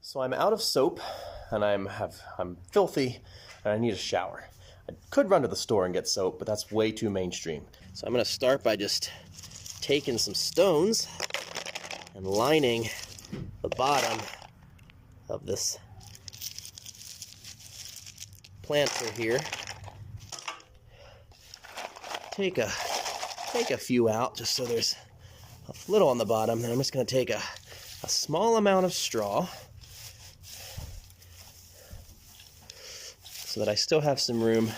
So I'm out of soap, and I'm filthy, and I need a shower. I could run to the store and get soap, but that's way too mainstream. So I'm going to start by just taking some stones and lining the bottom of this planter here. Take a few out just so there's a little on the bottom. Then I'm just going to take a small amount of straw so that I still have some room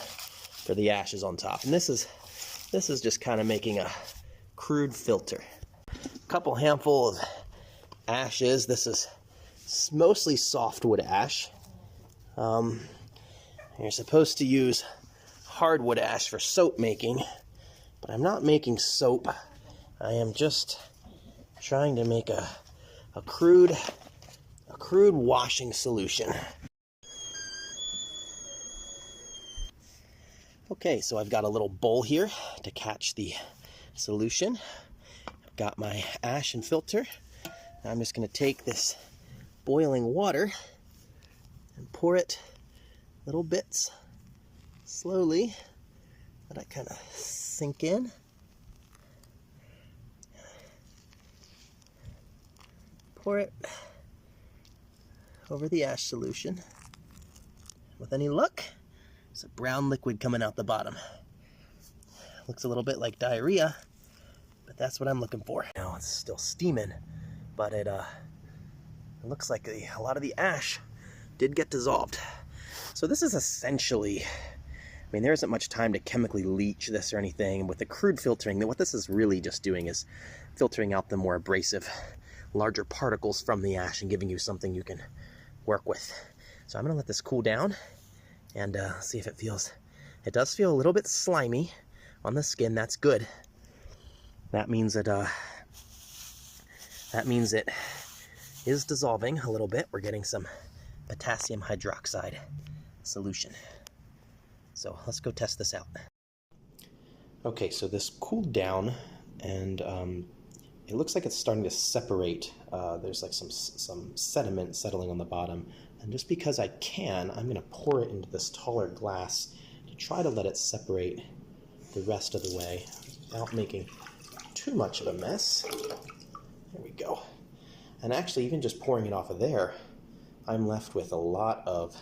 for the ashes on top. And this is just kind of making a crude filter. A couple handful of ashes. This is mostly softwood ash. You're supposed to use hardwood ash for soap making, but I'm not making soap. I am just trying to make a crude washing solution. Okay, so I've got a little bowl here to catch the solution. I've got my ash and filter. Now I'm just going to take this boiling water and pour it little bits slowly. Let it kind of sink in. Pour it over the ash solution. With any luck, there's a brown liquid coming out the bottom. Looks a little bit like diarrhea, but that's what I'm looking for. Now it's still steaming, but it looks like a lot of the ash did get dissolved. So this is essentially, I mean, there isn't much time to chemically leach this or anything. With the crude filtering, what this is really just doing is filtering out the more abrasive, larger particles from the ash and giving you something you can work with. So I'm going to let this cool down and see if it feels. It does feel a little bit slimy on the skin. That's good. That means it is dissolving a little bit. We're getting some potassium hydroxide solution. So let's go test this out. Okay, so this cooled down, and it looks like it's starting to separate. There's like some sediment settling on the bottom. And just because I can, I'm going to pour it into this taller glass to try to let it separate the rest of the way without making too much of a mess. There we go. And actually, even just pouring it off of there, I'm left with a lot of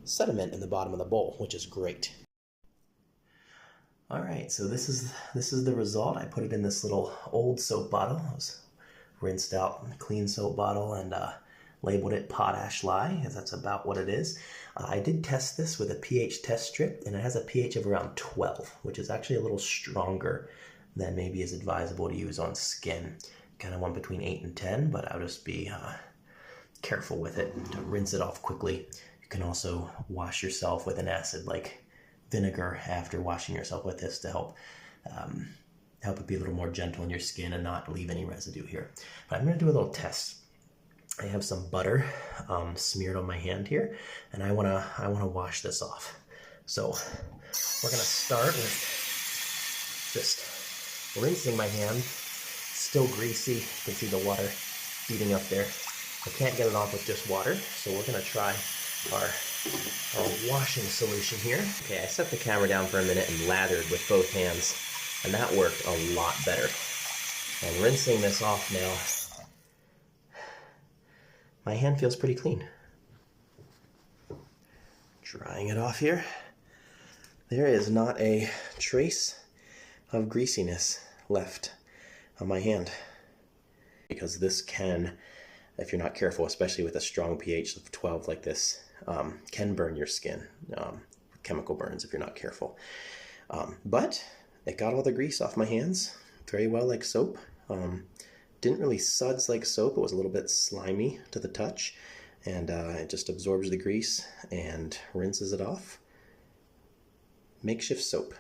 sediment in the bottom of the bowl, which is great. All right, so this is the result. I put it in this little old soap bottle. It was rinsed out clean soap bottle and labeled it potash lye, because that's about what it is. I did test this with a pH test strip, and it has a pH of around 12, which is actually a little stronger than maybe is advisable to use on skin. Kind of want between 8 and 10, but I'll just be careful with it and to rinse it off quickly. You can also wash yourself with an acid like vinegar after washing yourself with this to help it be a little more gentle on your skin and not leave any residue here. But I'm going to do a little test. I have some butter smeared on my hand here, and I want to wash this off. So we're going to start with just rinsing my hand. Still greasy. You can see the water beating up there. I can't get it off with just water, so we're going to try our washing solution here. Okay, I set the camera down for a minute and lathered with both hands, and that worked a lot better. And rinsing this off now, my hand feels pretty clean. Drying it off here. There is not a trace of greasiness left on my hand. Because this can, if you're not careful, especially with a strong pH of 12 like this, can burn your skin. Chemical burns if you're not careful. But it got all the grease off my hands very well, like soap. Didn't really suds like soap. It was a little bit slimy to the touch, and it just absorbs the grease and rinses it off. Makeshift soap.